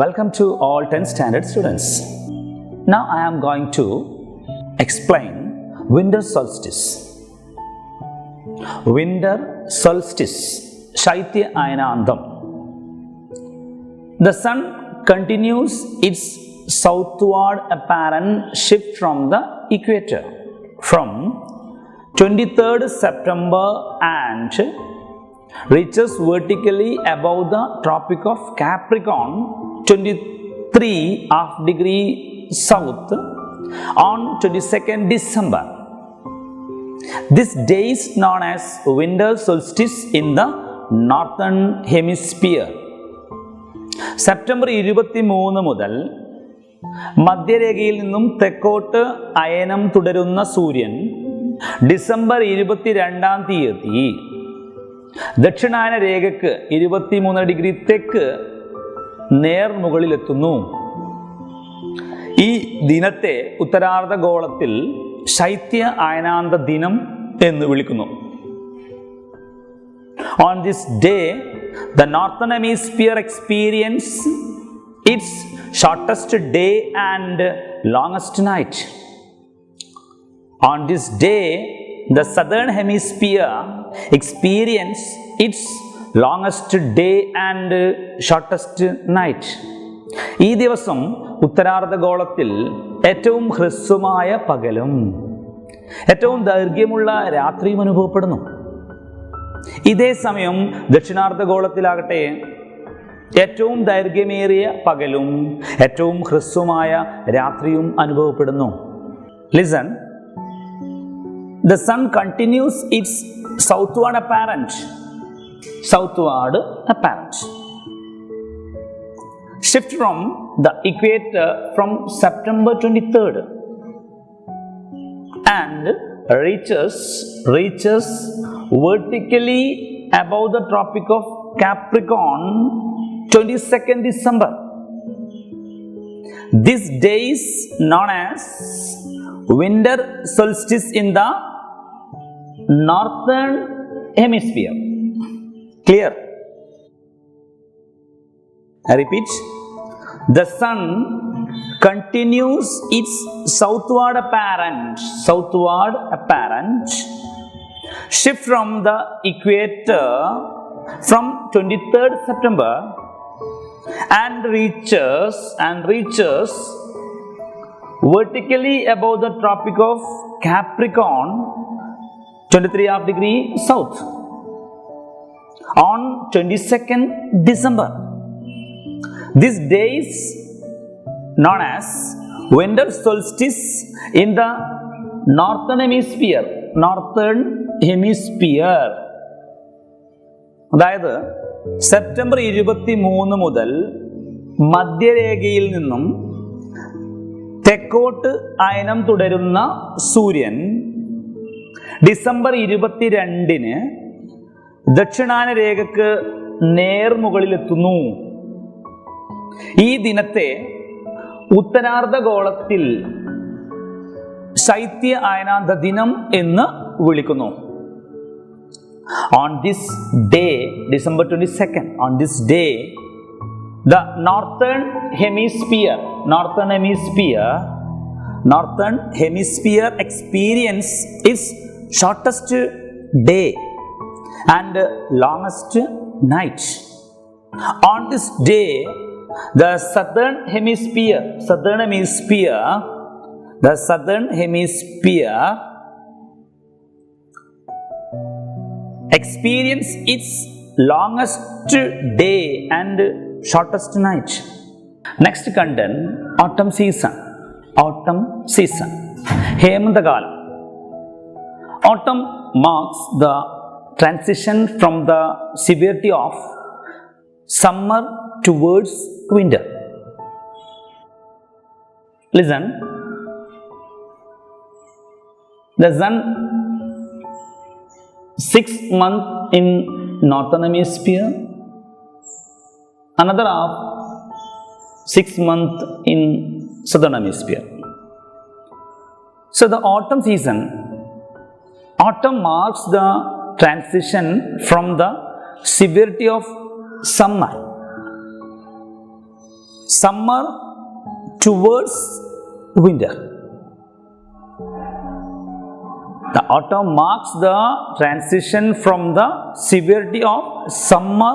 Welcome to all 10th standard students. Now I am going to explain winter solstice. Winter solstice, Shaitya Ayanandam. The sun continues its southward apparent shift from the equator from 23rd September and reaches vertically above the Tropic of Capricorn 23 degree south on 22nd December. This day is known as winter solstice in the northern hemisphere. September 23 മുതൽ മധ്യരേഖയിൽ നിന്നും തെക്കോട്ട് അയനം തുടരുന്ന സൂര്യൻ December 22-ാം തീയതി ദക്ഷിണായന രേഖയ്ക്ക് 23 degree തെക്ക് നേർമുകളിലെത്തുന്നു. ഈ ദിനത്തെ ഉത്തരാർദ്ധഗോളത്തിൽ ശൈത്യ അയനാന്ത ദിനം എന്ന് വിളിക്കുന്നു. On this day, the northern hemisphere experiences its shortest day and longest night. On this day, the southern hemisphere experiences its longest day and shortest night. ഈ ദിവസം ഉത്തരാർദ്ധഗോളത്തിൽ ഏറ്റവും ഹ്രസ്വമായ പകലും ഏറ്റവും ദൈർഘ്യമുള്ള രാത്രിയും അനുഭവപ്പെടുന്നു. ഇതേ സമയം ദക്ഷിണാർദ്ധഗോളത്തിലാകട്ടെ ഏറ്റവും ദൈർഘ്യമേറിയ പകലും ഏറ്റവും ഹ്രസ്വമായ രാത്രിയും അനുഭവപ്പെടുന്നു. Listen. The sun continues its southward apparent shift from the equator from September 23rd and reaches vertically above the Tropic of Capricorn 22nd December. This day is known as winter solstice in the northern hemisphere. Clear? I repeat. The sun continues its southward apparent shift from the equator from 23rd September and reaches vertically above the Tropic of Capricorn 23 degree south on 22nd December. This day is known as winter solstice in the northern hemisphere. അതായത് September 23 മുതൽ മധ്യരേഖയിൽ നിന്നും തെക്കോട്ട് അയനം തുടരുന്ന സൂര്യൻ December 22-ന് ദക്ഷിണായന രേഖയ്ക്ക് നേർമുകളിലെത്തുന്നു. ഈ ദിനത്തെ ഉത്തരാർദ്ധഗോളത്തിൽ ശൈത്യ അയനാന്ത ദിനം എന്ന് വിളിക്കുന്നു. On this day, December 22nd, on this day, the northern hemisphere experience its shortest day and longest night. On this day, the southern hemisphere experience its longest day and shortest night. Next content, autumn season. ഹേമന്തകാലം. Autumn marks the transition from the severity of summer towards winter. Listen. The sun 6 months in northern hemisphere, another half 6 months in southern hemisphere. So the autumn season, autumn marks the transition from the severity of summer summer towards winter. The autumn marks the transition from the severity of summer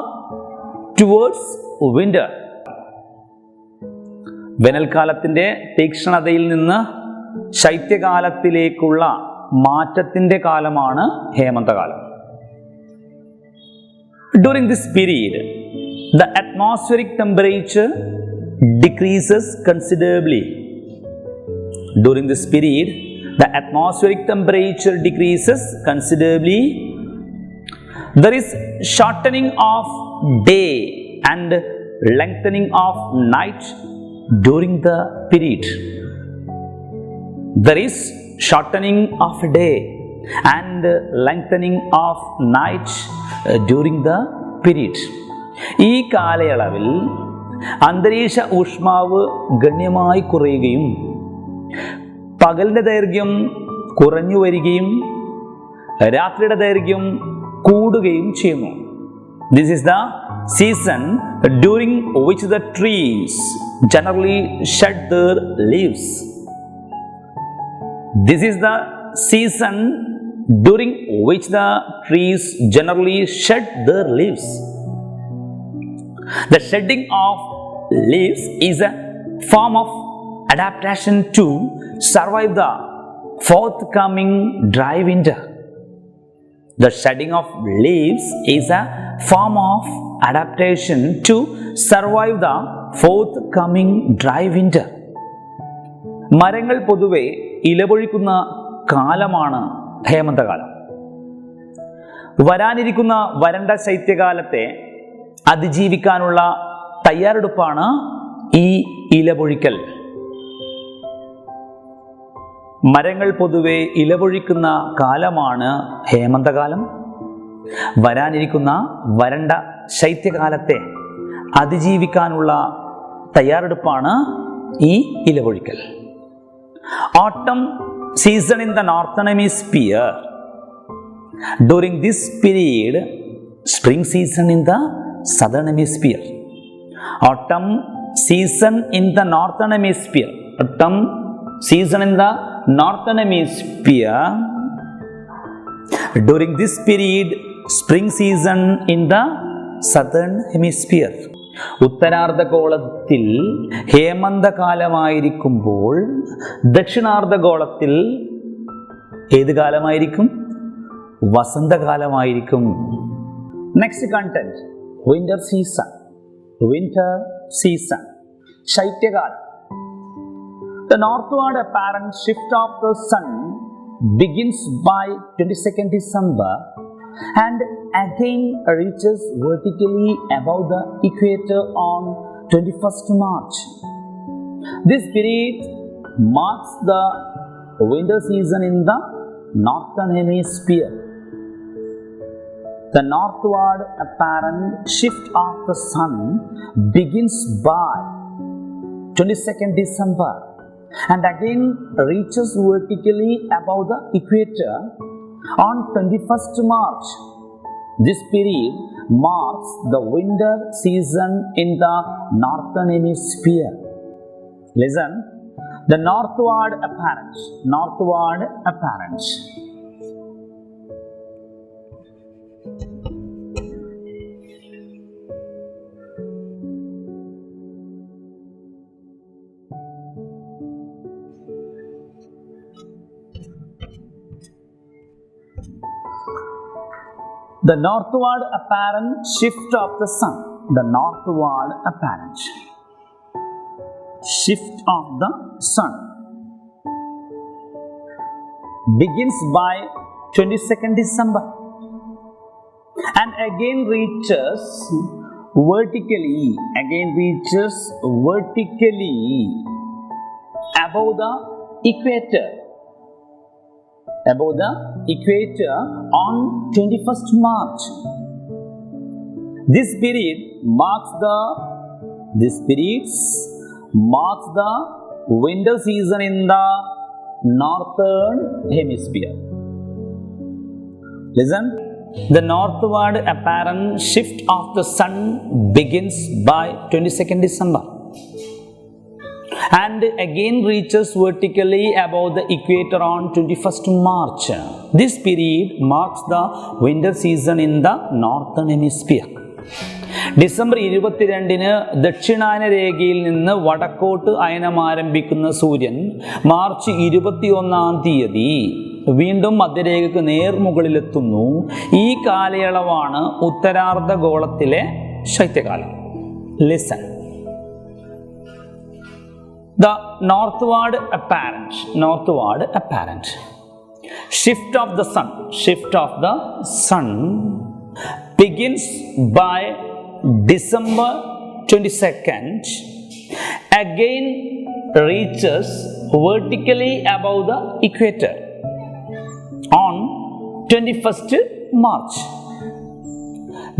towards winter. വേനൽക്കാലത്തിൻ്റെ തീക്ഷ്ണതയിൽ നിന്ന് ശൈത്യകാലത്തിലേക്കുള്ള മാറ്റത്തിൻ്റെ കാലമാണ് ഹേമന്തകാലം. During this period, the atmospheric temperature decreases considerably. During this period, the atmospheric temperature decreases considerably. There is shortening of day and lengthening of night during the period. There is shortening of day and lengthening of night during the period. ഈ കാലയളവിൽ അന്തരീക്ഷ ഊഷ്മാവ് ഗണ്യമായി കുറയുകയും പകലിൻ്റെ ദൈർഘ്യം കുറഞ്ഞു വരികയും രാത്രിയുടെ ദൈർഘ്യം കൂടുകയും ചെയ്യുന്നു. This is the season during which the trees generally shed their leaves. This is the season during which the trees generally shed their leaves. The shedding of leaves is a form of adaptation to survive the forthcoming dry winter. The shedding of leaves is a form of adaptation to survive the forthcoming dry winter. മരങ്ങൾ പൊതുവെ ഇലപൊഴിക്കുന്ന കാലമാണ് ഹേമന്തകാലം. വരാനിരിക്കുന്ന വരണ്ട ശൈത്യകാലത്തെ അതിജീവിക്കാനുള്ള തയ്യാറെടുപ്പാണ് ഈ ഇലപൊഴിക്കൽ. മരങ്ങൾ പൊതുവെ ഇലപൊഴിക്കുന്ന കാലമാണ് ഹേമന്തകാലം. വരാനിരിക്കുന്ന വരണ്ട ശൈത്യകാലത്തെ അതിജീവിക്കാനുള്ള തയ്യാറെടുപ്പാണ് ഈ ഇലപൊഴിക്കൽ. Autumn season in the northern hemisphere. During this period, spring season in the southern hemisphere. Autumn season in the northern hemisphere. Autumn season in the northern hemisphere. During this period, spring season in the southern hemisphere. ഉത്തരാർദ്ധഗോളത്തിൽ ഹേമന്തകാലമായിരിക്കുമ്പോൾ ദക്ഷിണാർദ്ധഗോളത്തിൽ ഏത് കാലമായിരിക്കും? വസന്തകാലമായിരിക്കും. Next content, winter season. Winter season, ശൈത്യകാലം. The northward apparent shift of the sun begins by 22nd December and again reaches vertically above the equator on 21st March. This period marks the winter season in the northern hemisphere. The northward apparent shift of the sun begins by 22nd December and again reaches vertically above the equator on 21st March. This period marks the winter season in the northern hemisphere. Listen, the northward apparent. Northward apparent. The northward apparent shift of the sun. The northward apparent shift of the sun begins by 22nd December and again reaches vertically above the equator on 21st March. This period marks the winter season in the northern hemisphere. Listen, the northward apparent shift of the sun begins by 22nd December and again reaches vertically above the equator on 21st March. This period marks the winter season in the northern hemisphere. ഡിസംബർ 22-ന് ദക്ഷിണായന രേഖയിൽ നിന്ന് വടക്കോട്ട് അയനം ആരംഭിക്കുന്ന സൂര്യൻ March 21-ാം തീയതി വീണ്ടും മധ്യരേഖയ്ക്ക് നേർമുകളിലെത്തുന്നു. ഈ കാലയളവാണ് ഉത്തരാർദ്ധഗോളത്തിലെ ശൈത്യകാലം. Listen. The northward apparent shift of the sun begins by December 22nd, again reaches vertically above the equator on 21st March.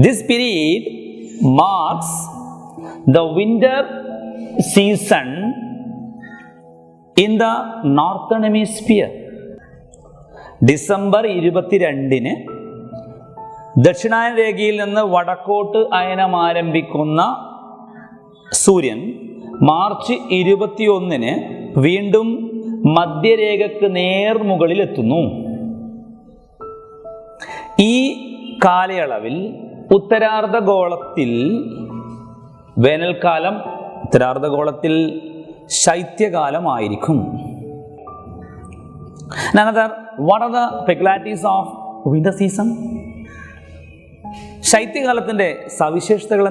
This period marks the winter season in the northern hemisphere. ഡിസംബർ 22-ന് ദക്ഷിണായന രേഖയിൽ നിന്ന് വടക്കോട്ട് അയനം ആരംഭിക്കുന്ന സൂര്യൻ March 21-ന് വീണ്ടും മധ്യരേഖയ്ക്ക് നേർമുകളിലെത്തുന്നു. ഈ കാലയളവിൽ ഉത്തരാർദ്ധഗോളത്തിൽ വേനൽക്കാലം, ഉത്തരാർദ്ധഗോളത്തിൽ ശൈത്യകാലമായിരിക്കും. Another, what are the peculiarities of winter season? ശൈത്യകാലത്തിൻ്റെ സവിശേഷതകൾ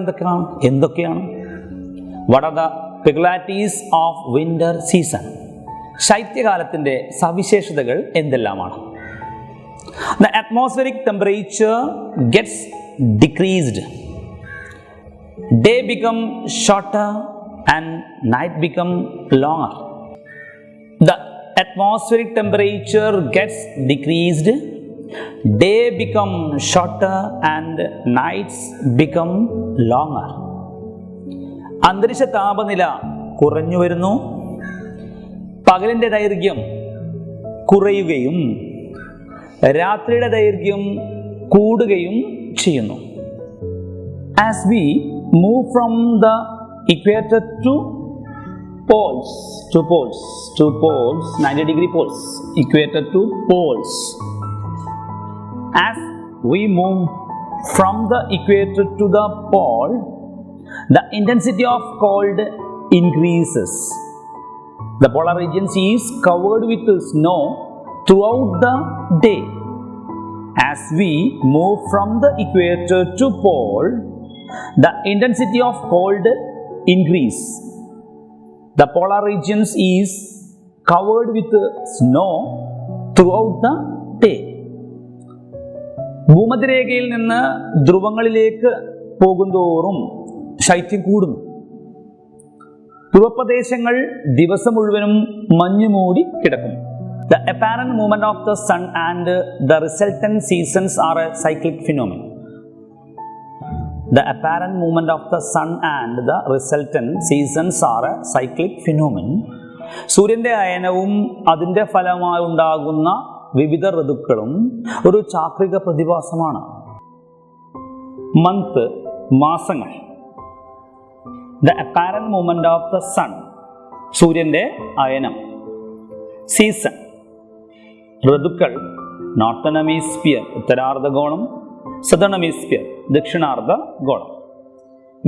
എന്തൊക്കെയാണ്? What are the peculiarities of winter season? ശൈത്യകാലത്തിൻ്റെ സവിശേഷതകൾ എന്തെല്ലാമാണ്? The atmospheric temperature gets decreased. Day become shorter and night become longer. The atmospheric temperature gets decreased. Day become shorter and nights become longer. അന്തരീക്ഷ താപനില കുറഞ്ഞു വരുന്നു, പകലിൻ്റെ ദൈർഘ്യം കുറയുകയും രാത്രിയുടെ ദൈർഘ്യം കൂടുകയും ചെയ്യുന്നു. As we move from the equator to poles, 90-degree poles, equator to poles. As we move from the equator to the pole, the intensity of cold increases. The polar region is covered with snow throughout the day. As we move from the equator to pole, the intensity of cold increase. The polar regions is covered with snow throughout the day. ഭൂമധ്യരേഖയിൽ നിന്ന് ധ്രുവങ്ങളിലേക്ക് പോകുന്തോറും ശൈത്യം കൂടുന്നു. ധ്രുവപ്രദേശങ്ങൾ ദിവസം മുഴുവനും മഞ്ഞു മൂടി കിടക്കുന്നു. The apparent movement of the sun and the resultant seasons are a cyclic phenomenon. The apparent movement of the sun and the resultant seasons are a cyclic phenomenon. സൂര്യൻ്റെ അയനവും അതിൻ്റെ ഫലമായി ഉണ്ടാകുന്ന വിവിധ ഋതുക്കളും ഒരു ചാക്രിക പ്രതിഭാസമാണ്. മന്ത്, മാസങ്ങൾ. The apparent movement of the sun, സൂര്യൻ്റെ അയനം. സീസൺ, ഋതുക്കൾ. നോർത്തേൺ ഹെമിസ്ഫിയർ ഉത്തരാർദ്ധഗോളം, സദേൺ ഹെമിസ്ഫിയർ ദക്ഷിണാർദ്ധഗോളം.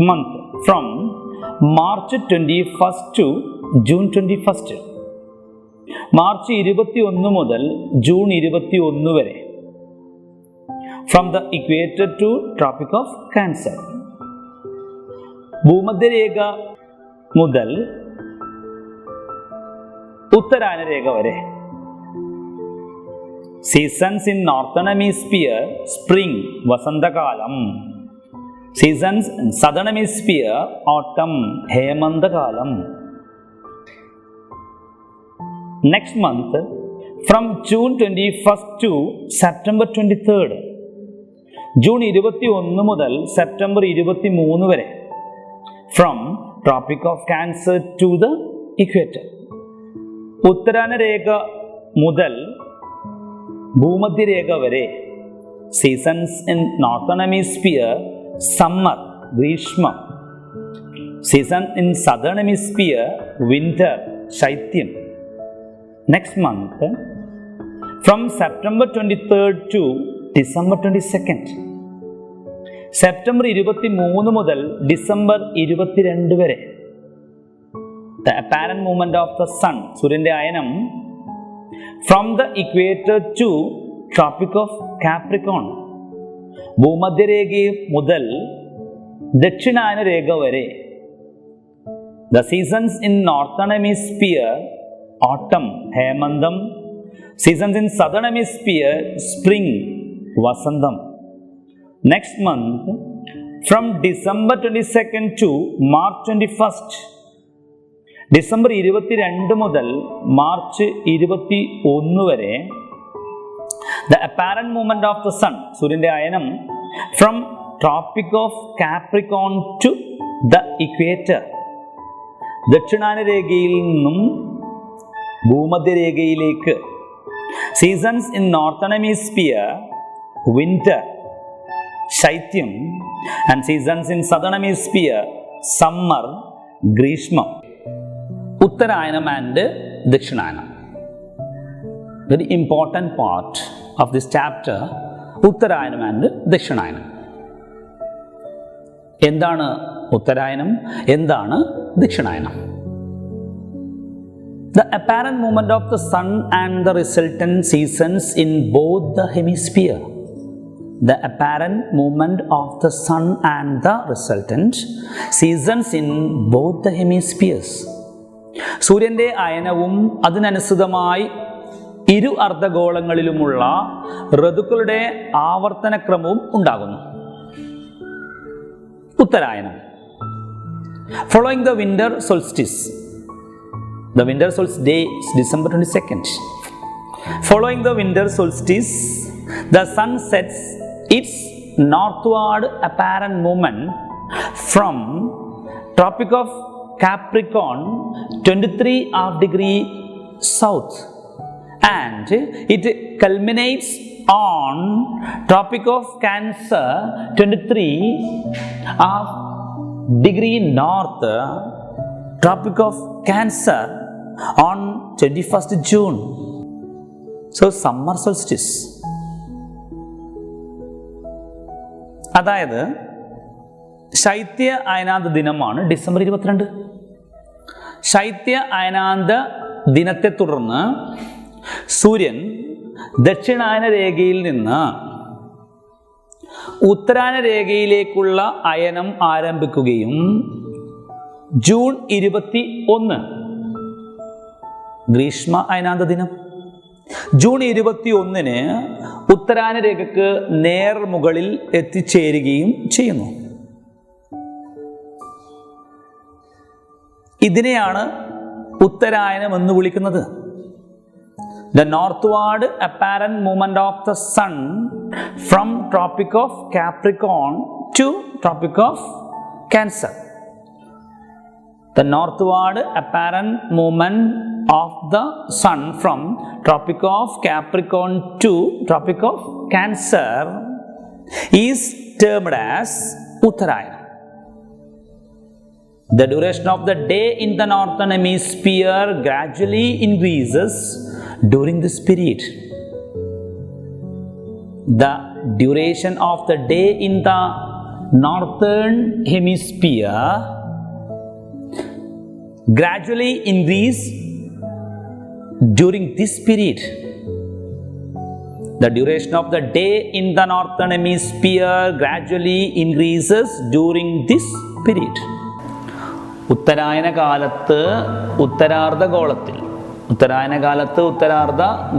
Month from March 21 to June 21. മാർച്ച് 21 മുതൽ ജൂൺ 21 വരെ. From the equator to Tropic of Cancer. ഭൂമധ്യരേഖ മുതൽ ഉത്തരായന രേഖ വരെ. Seasons in northern hemisphere spring വസന്തകാലം. Seasons in southern hemisphere autumn ഹേമന്തകാലം. Next month from June 21 to September 23. ജൂൺ 21 മുതൽ സെപ്റ്റംബർ 23 വരെ. From Tropic of Cancer to the equator. ഉത്തരായന രേഖ മുതൽ ഭൂമധ്യരേഖ വരെ. Seasons in northern hemisphere summer ഗ്രീഷ്മം. Season in southern hemisphere, winter, Shaityam. Next month, from September 23rd to December 22nd. September 23 മുതൽ ഡിസംബർ 22 വരെ. The apparent movement of the sun, സൂര്യന്റെ അയനം, from the equator to Tropic of Capricorn. ഭൂമധ്യരേഖ മുതൽ ദക്ഷിണായന രേഖ വരെ. The seasons in northern hemisphere, autumn, ഹേമന്തം. Seasons in southern hemisphere, spring, vasantham. Next month, from December 22nd to March 21st. December 22 മുതൽ March 21 വരെ. The apparent movement of the sun, സൂര്യന്റെ അയനം, from Tropic of Capricorn to the equator. ദക്ഷിണായന രേഖയിൽ നിന്നും ഭൂമധ്യരേഖയിലേക്ക്. Seasons in northern hemisphere, winter, ശൈത്യം. And seasons in southern hemisphere, summer, ഗ്രീഷ്മം. Uttarayan and ദക്ഷിണായനം. Very important part of this chapter, Uttarayan and ദക്ഷിണായനം. എന്താണ് ഉത്തരായനം, എന്താണ് ദക്ഷിണായനം? The apparent movement of the sun and the resultant seasons in both the hemisphere. The apparent movement of the sun and the resultant seasons in both the hemispheres. സൂര്യന്റെ അയനവും അതിനനുസൃതമായി ഇരു അർദ്ധഗോളങ്ങളിലുമുള്ള ഋതുക്കളുടെ ആവർത്തനക്രമവും ഉണ്ടാകുന്നു. ഉത്തരായനം. Following the winter solstice. The winter solstice day is December 22nd. Following the winter solstice, the sun sets its northward apparent movement from Tropic of Capricorn 23 south, and it culminates on Tropic of Cancer 23 north, Tropic of Cancer on 21st June. So summer solstice. അതായത് ശൈത്യ അയനാന്ത ദിനമാണ് December 22. ശൈത്യ അയനാന്ത ദിനത്തെ തുടർന്ന് സൂര്യൻ ദക്ഷിണായന രേഖയിൽ നിന്ന് ഉത്തരായന രേഖയിലേക്കുള്ള അയനം ആരംഭിക്കുകയും June 21 Greeshma അയനാന്ത ദിനം. June 21 ഉത്തരായന രേഖക്ക് നേർ മുകളിൽ എത്തിച്ചേരുകയും ചെയ്യുന്നു. ഇതിനെയാണ് ഉത്തരായനം എന്ന് വിളിക്കുന്നത്. The northward apparent movement of the sun from Tropic of Capricorn to Tropic of Cancer. The northward apparent movement of the sun from Tropic of Capricorn to Tropic of Cancer is termed as Uttarayanam. The duration of the day in the northern hemisphere gradually increases during this period. The duration of the day in the northern hemisphere gradually increase during this period. The duration of the day in the northern hemisphere gradually increases during this period. ഉത്തരായന കാലത്ത് ഉത്തരാർദ്ധ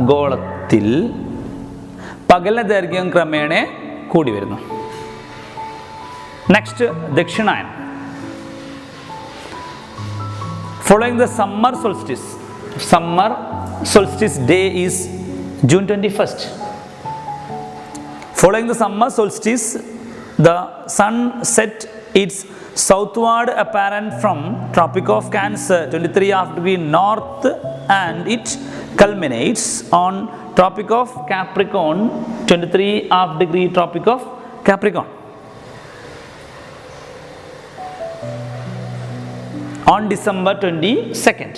ഗോളത്തിൽ പകലിന്റെ ദൈർഘ്യം ക്രമേണ കൂടി വരുന്നു. Next ദക്ഷിണായനം. Following the summer solstice day is June 21st. Following the summer solstice, the sun set its southward apparent from Tropic of Cancer 23 north, and it culminates on Tropic of Capricorn 23 Tropic of Capricorn. on December 22nd.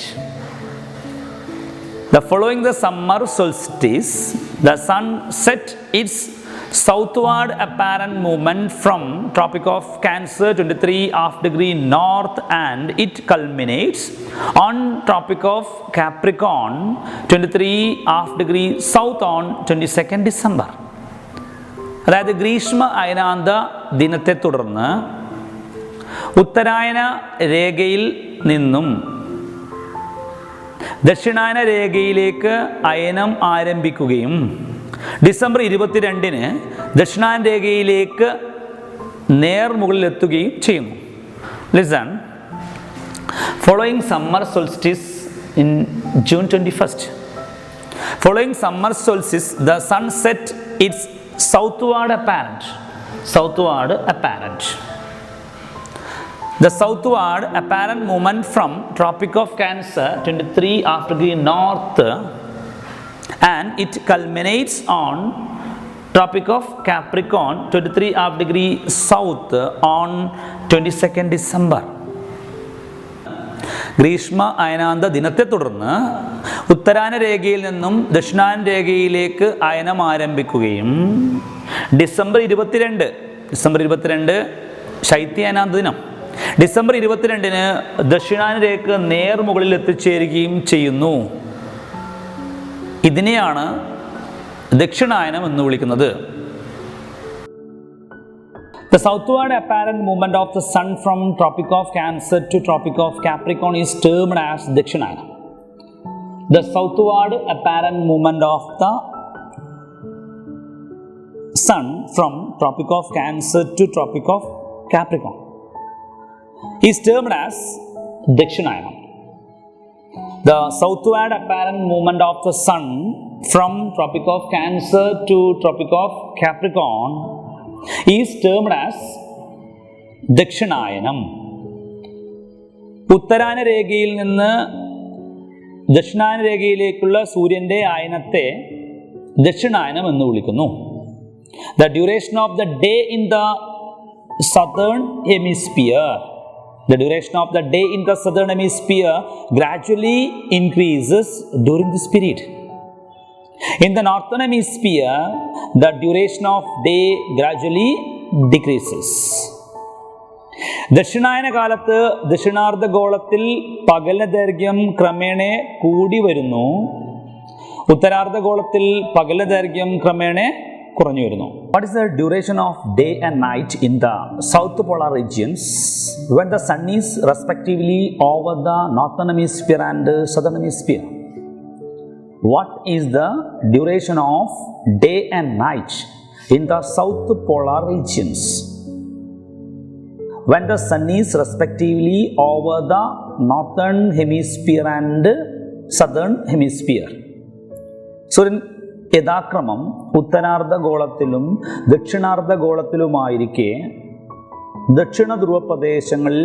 The following the summer solstice, the sun set its southward apparent movement from Tropic of Cancer 23 degree north and it culminates on Tropic of Capricorn 23 degree south on 22nd December. അതായത് ഗ്രീഷ്മ അയനാന്ത ദിനത്തെ തുടർന്ന് ഉത്തരായന രേഖയിൽ നിന്നും ദക്ഷിണായന രേഖയിലേക്ക് അയനം ആരംഭിക്കുകയും December 22-ന് ദക്ഷിണായന രേഖയിലേക്ക് നേർമുകളിലെത്തുകയും ചെയ്യുന്നു. Listen, following summer solstice in June 21st. Following summer solstice, the sun set its southward apparent. The southward apparent movement from Tropic of Cancer 23 degree north and it culminates on Tropic of Capricorn 23 degree south on 22nd December. ഗ്രീഷ്മ അയനാന്ത ദിനത്തെ തുടർന്ന് ഉത്തരായന രേഖയിൽ നിന്നും ദക്ഷിണായന രേഖയിലേക്ക് അയനം ആരംഭിക്കുകയും December 22 ശൈത്യ അയനാന്ത ദിനം, December 22-ന് ദക്ഷിണായന രേഖ നേർമുകളിൽ എത്തിച്ചേരുകയും ചെയ്യുന്നു. ഇതിനെയാണ് ദക്ഷിണായനം എന്ന് വിളിക്കുന്നത്. The southward apparent movement of the sun from Tropic of Cancer to Tropic of Capricorn is termed as Dakshinayana. The southward apparent movement of the sun from Tropic of Cancer to Tropic of Capricorn is termed as Dakshinayana. The southward apparent movement of the sun from Tropic of Cancer to Tropic of Capricorn is termed as ദക്ഷിണായനം. ഉത്തരായന രേഖയിൽ നിന്ന് ദക്ഷിണായന രേഖയിലേക്കുള്ള സൂര്യൻ്റെ അയനത്തെ ദക്ഷിണായനം എന്ന് വിളിക്കുന്നു. The duration of the day in the southern hemisphere, gradually increases during this period. In the northern hemisphere, the duration of day gradually decreases. ദക്ഷിണായന കാലത്ത് ദക്ഷിണാർദ്ധഗോളത്തിൽ പകലദൈർഘ്യം ക്രമേണ കൂടി വരുന്നു, ഉത്തരാർദ്ധഗോളത്തിൽ പകലദൈർഘ്യം ക്രമേണ കുറഞ്ഞു വരുന്നു. What is the duration of day and night in the south polar regions when the sun is respectively over the northern hemisphere and southern hemisphere? What is the duration of day and night in the south polar regions when the sun is respectively over the northern hemisphere and southern hemisphere? സൂര്യൻ യഥാക്രമം ഉത്തരാർദ്ധഗോളത്തിലും ദക്ഷിണാർദ്ധഗോളത്തിലുമായിരിക്കെ ദക്ഷിണ ധ്രുവ പ്രദേശങ്ങളിൽ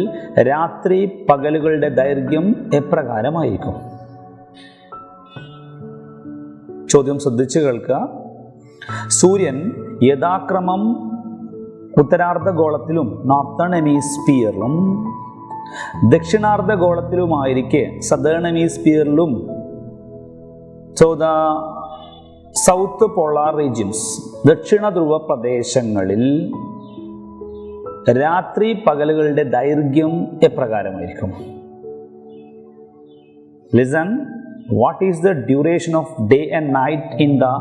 രാത്രി പകലുകളുടെ ദൈർഘ്യം എപ്രകാരമായിരിക്കും? ചോദ്യം ശ്രദ്ധിച്ചു കേൾക്കുക. സൂര്യൻ യഥാക്രമം ഉത്തരാർദ്ധഗോളത്തിലും നോർത്തേൺ ഹെമിസ്ഫിയറിലും ദക്ഷിണാർദ്ധഗോളത്തിലുമായിരിക്കെ സദേൺ ഹെമിസ്ഫിയറിലും, so the south polar regions ദക്ഷിണ ധ്രുവ പ്രദേശങ്ങളിൽ രാത്രി പകലുകളുടെ ദൈർഘ്യം എപ്രകാരമായിരിക്കും? Listen, what is the duration of day and night in the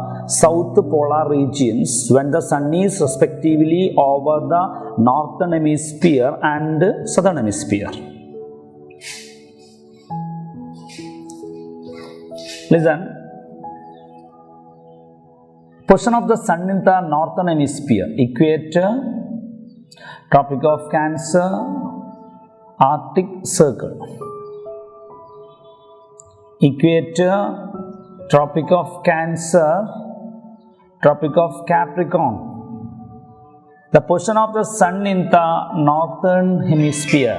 south polar regions when the sun is respectively over the northern hemisphere and southern hemisphere? Listen, position of the sun in the northern hemisphere: equator, Tropic of Cancer, Arctic Circle. Equator, Tropic of Cancer, Tropic of Capricorn. The position of the sun in the northern hemisphere.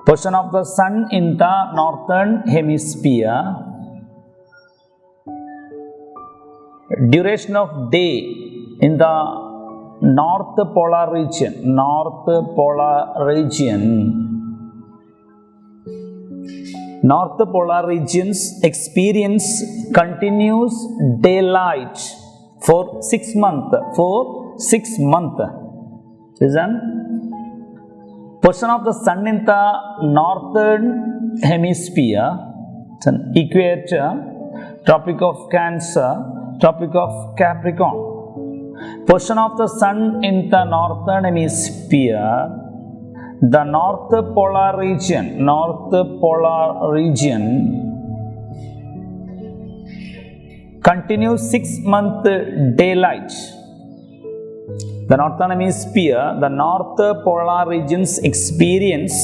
Position of the sun in the northern hemisphere. Duration of day in the north polar region. North polar region. North polar regions experience continuous daylight for 6 months. For 6 months. Listen. Portion of the sun in the northern hemisphere, equator, Tropic of Cancer, Tropic of Capricorn. Portion of the sun in the northern hemisphere, the north polar region continues 6 month daylight. The northern hemisphere, the north polar regions experience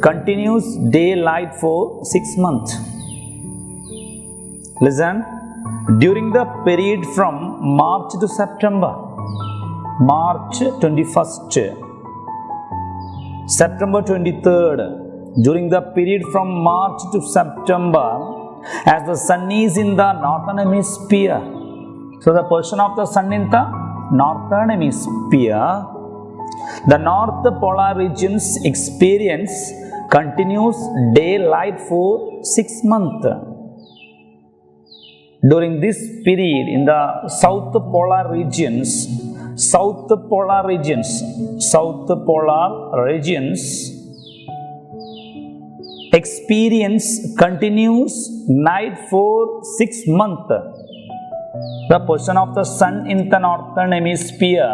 continuous daylight for 6 months. Listen, during the period from March to September, March 21st, September 23rd, during the period from March to September, as the sun is in the northern hemisphere, so the portion of the sun in the northern hemisphere, the north polar regions experience continuous daylight for 6 months. During this period, in the south polar regions experience continuous night for 6 months. The portion of the sun in the northern hemisphere,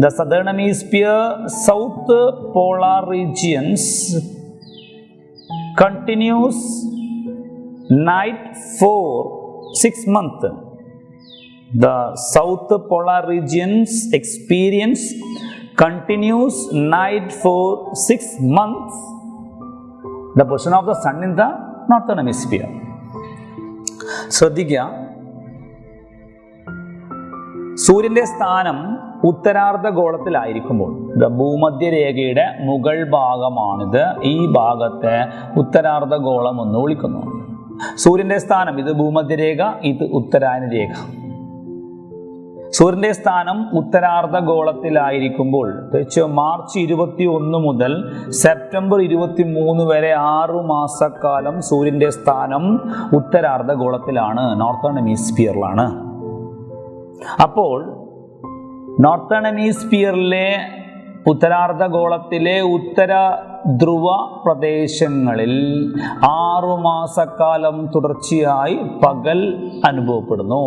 the southern hemisphere, south polar regions continuous night for 6 months. The south polar regions experience continuous night for 6 months. The portion of the sun in the northern hemisphere. ശ്രദ്ധിക്കുക, സൂര്യന്റെ സ്ഥാനം ഉത്തരാർദ്ധഗോളത്തിലായിരിക്കുമ്പോൾ, ഭൂമധ്യരേഖയുടെ മുകൾ ഭാഗമാണിത്, ഈ ഭാഗത്തെ ഉത്തരാർദ്ധഗോളം എന്ന് വിളിക്കുന്നു. സൂര്യന്റെ സ്ഥാനം, ഇത് ഭൂമധ്യരേഖ, ഇത് ഉത്തരായന രേഖ. സൂര്യന്റെ സ്ഥാനം ഉത്തരാർദ്ധഗോളത്തിലായിരിക്കുമ്പോൾ, മാർച്ച് 21 മുതൽ സെപ്റ്റംബർ 23 വരെ 6 മാസക്കാലം സൂര്യന്റെ സ്ഥാനം ഉത്തരാർദ്ധഗോളത്തിലാണ്, നോർത്തേൺ ഹെമിസ്ഫിയറിലാണ്. അപ്പോൾ നോർത്തേൺ ഹെമിസ്ഫിയറിലെ ഉത്തരാർദ്ധഗോളത്തിലെ ഉത്തര ധ്രുവ പ്രദേശങ്ങളിൽ 6 മാസക്കാലം തുടർച്ചയായി പകൽ അനുഭവപ്പെടുന്നു.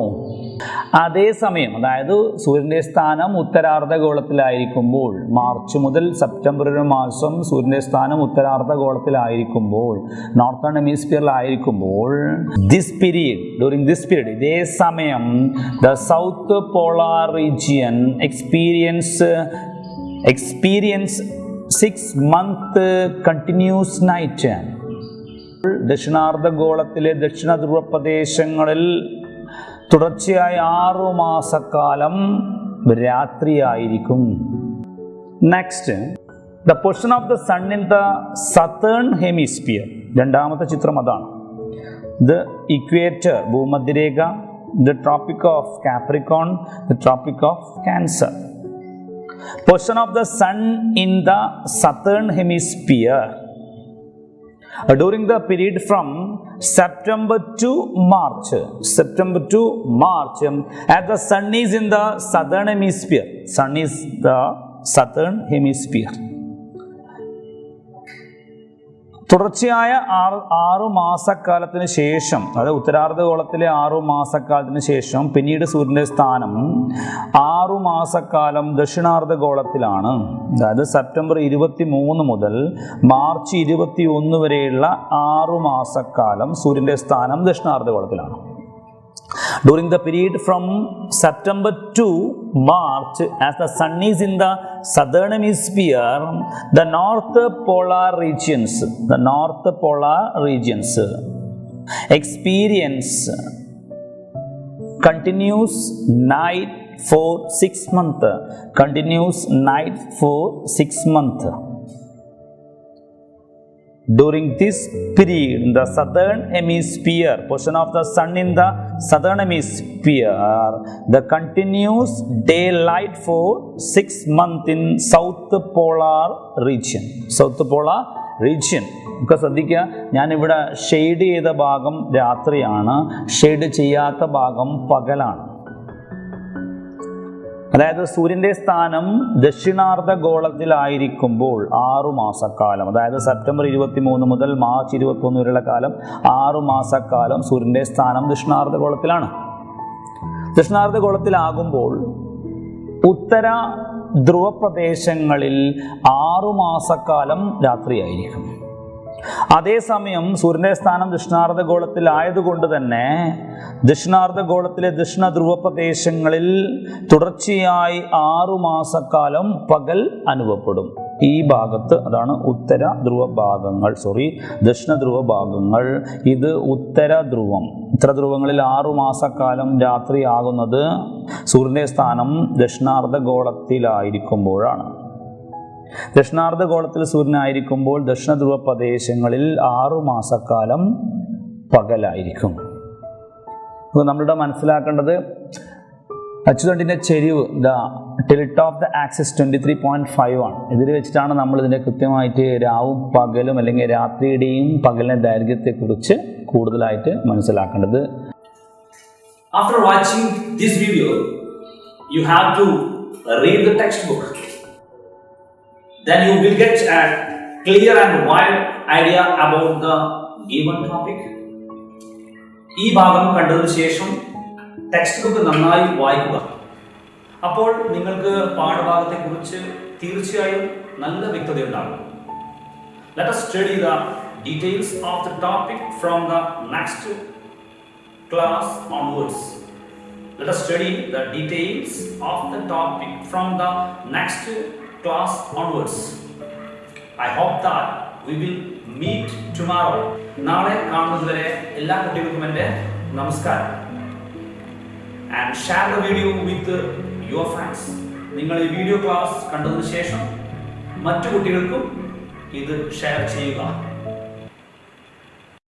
അതേസമയം, അതായത് സൂര്യന്റെ സ്ഥാനം ഉത്തരാർദ്ധഗോളത്തിലായിരിക്കുമ്പോൾ, മാർച്ച് മുതൽ സെപ്റ്റംബർ 1 മാസം സൂര്യന്റെ സ്ഥാനം ഉത്തരാർദ്ധഗോളത്തിലായിരിക്കുമ്പോൾ, നോർത്തേൺ ഹെമിസ്ഫിയറിലായിരിക്കുമ്പോൾ, ഡ്യൂറിംഗ് ദിസ് പീരീഡ്, ഇതേ സമയം the south polar region experience 6 month continuous night. ദക്ഷിണാർദ്ധഗോളത്തിലെ ദക്ഷിണ ധ്രുവ പ്രദേശങ്ങളിൽ തുടർച്ചയായ 6 മാസക്കാലം രാത്രിയായിരിക്കും. Next, the position of the sun in the southern hemisphere. രണ്ടാമത്തെ ചിത്രം അതാണ്. ദ ഇക്വേറ്റർ, ഭൂമധ്യരേഖ, the Tropic of Capricorn, the Tropic of Cancer. Position of the sun in the southern hemisphere during the period from September to March, as the sun is in the southern hemisphere, തുടർച്ചയായ 6 മാസക്കാലത്തിന് ശേഷം, അതായത് ഉത്തരാർദ്ധഗോളത്തിലെ 6 മാസക്കാലത്തിന് ശേഷം, പിന്നീട് സൂര്യൻ്റെ സ്ഥാനം 6 മാസക്കാലം ദക്ഷിണാർദ്ധഗോളത്തിലാണ്. അതായത് September 23 മുതൽ മാർച്ച് 21 വരെയുള്ള 6 മാസക്കാലം സൂര്യൻ്റെ സ്ഥാനം ദക്ഷിണാർദ്ധഗോളത്തിലാണ്. During the period from September to March, as the sun is in the southern hemisphere, the north polar regions experience continuous night for 6 months. During this period, in the southern hemisphere, portion of the sun in the southern hemisphere, the continuous daylight for 6 months in south polar region. South polar region. ഒക്കെ ശ്രദ്ധിക്കുക, ഞാനിവിടെ shade ചെയ്ത ഭാഗം രാത്രിയാണ്, shade ചെയ്യാത്ത ഭാഗം പകലാണ്. അതായത് സൂര്യൻ്റെ സ്ഥാനം ദക്ഷിണാർദ്ധഗോളത്തിലായിരിക്കുമ്പോൾ 6 മാസക്കാലം, അതായത് സെപ്റ്റംബർ 23 മുതൽ മാർച്ച് 21 വരെയുള്ള കാലം 6 മാസക്കാലം സൂര്യൻ്റെ സ്ഥാനം ദക്ഷിണാർദ്ധഗോളത്തിലാണ്. ദക്ഷിണാർദ്ധഗോളത്തിലാകുമ്പോൾ ഉത്തര ധ്രുവ പ്രദേശങ്ങളിൽ 6 മാസക്കാലം രാത്രിയായിരിക്കും. അതേസമയം സൂര്യൻ്റെ സ്ഥാനം ദക്ഷിണാർദ്ധഗോളത്തിലായതുകൊണ്ട് തന്നെ ദക്ഷിണാർദ്ധഗോളത്തിലെ ദക്ഷിണ ധ്രുവ പ്രദേശങ്ങളിൽ തുടർച്ചയായി 6 മാസക്കാലം പകൽ അനുഭവപ്പെടും. ഈ ഭാഗത്ത് അതാണ് ഉത്തര ധ്രുവ ഭാഗങ്ങൾ, ദക്ഷിണ ധ്രുവ ഭാഗങ്ങൾ. ഇത് ഉത്തര ധ്രുവം. ഉത്തര ധ്രുവങ്ങളിൽ 6 മാസക്കാലം രാത്രിയാകുന്നത് സൂര്യൻ്റെ സ്ഥാനം ദക്ഷിണാർദ്ധഗോളത്തിലായിരിക്കുമ്പോഴാണ്. ദക്ഷിണാർദ്ധഗോളത്തിൽ സൂര്യനായിരിക്കുമ്പോൾ ദക്ഷിണ ധ്രുവ പ്രദേശങ്ങളിൽ 6 മാസക്കാലം പകലായിരിക്കും. അപ്പോൾ നമ്മളുടെ മനസ്സിലാക്കേണ്ടത് അച്ചുതണ്ടിൻ്റെ ചെരിവ് ടിൽറ്റ് ഓഫ് ദ ആക്സിസ് 23.5 ആണ്. ഇതിൽ വെച്ചിട്ടാണ് നമ്മൾ ഇതിൻ്റെ കൃത്യമായിട്ട് രാവും പകലും അല്ലെങ്കിൽ രാത്രിയുടെയും പകലിൻ്റെ ദൈർഘ്യത്തെക്കുറിച്ച് കൂടുതലായിട്ട് മനസ്സിലാക്കേണ്ടത്. After watching this video, you have to read the textbook. Then you will get a clear and wide idea about the given topic. ഈ ഭാഗം കണ്ടതിന് ശേഷം ടെക്സ്റ്റ് ബുക്ക് നന്നായി വായിക്കുക. അപ്പോൾ നിങ്ങൾക്ക് പാഠഭാഗത്തെക്കുറിച്ച് തീർച്ചയായും നല്ല വ്യക്തതയുണ്ടാകും. Let us study the details of the topic from the next class onwards. Let us study the details of the topic from the next class onwards. I hope that we will meet tomorrow. നാളെ കാണുന്നതുവരെ എല്ലാ കുട്ടികൾക്കും എൻ്റെ നമസ്കാരം. And share the video with your friends. നിങ്ങൾ ഈ video class കണ്ടതിന് ശേഷം മറ്റു കുട്ടികൾക്കും ഇത് ഷെയർ ചെയ്യുക.